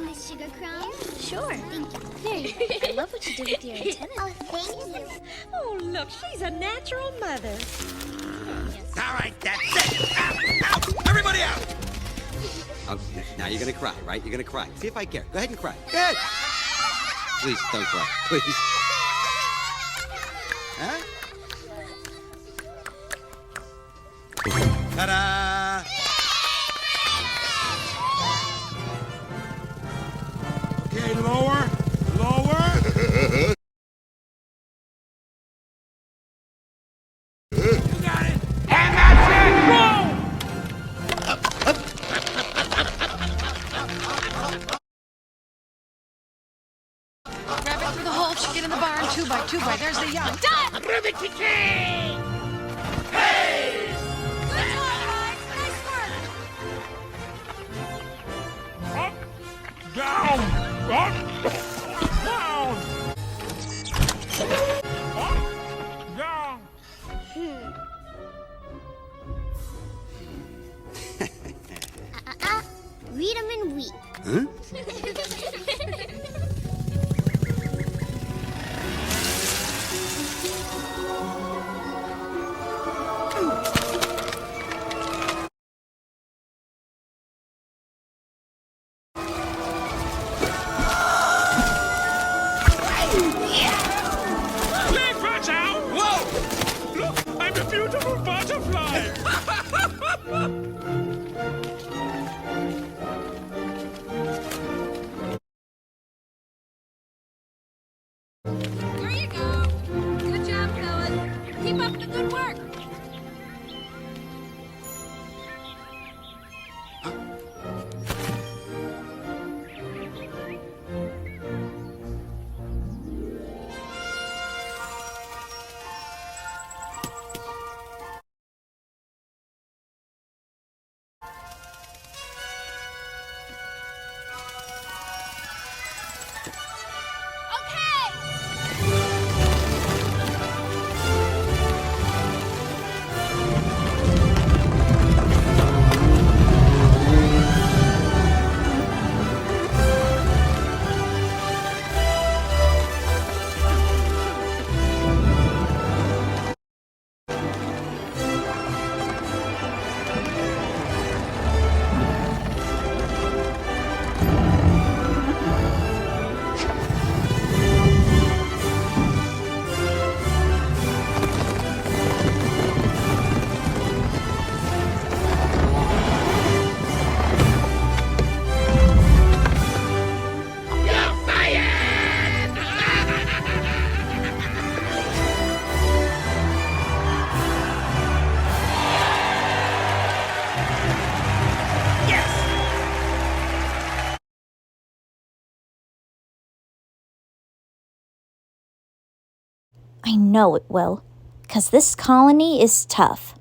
Miss Sugar Crumb? Sure. Thank you. There, I love what you did with your antenna. Oh, thank you. Oh, look, she's a natural mother. All right, that's it. Out, out. Everybody out. Oh, now you're gonna cry, right? You're gonna cry. See if I care. Go ahead and cry. Go ahead. Please don't cry. Please. Huh? Ta-da! Okay, lower. Lower. You got it. And that's it. Go! Grab it through the hole, stick it in the barn, 2 by 2 by. There's the young. Done! Hey! Good job, guys. Nice work. Up, down, up, down. Up, down. Read 'em and weep. Huh? Please watch out! Whoa! Look, I'm a beautiful butterfly. There you go. Good job, fellas. Keep up the good work. I know it will, 'cause this colony is tough.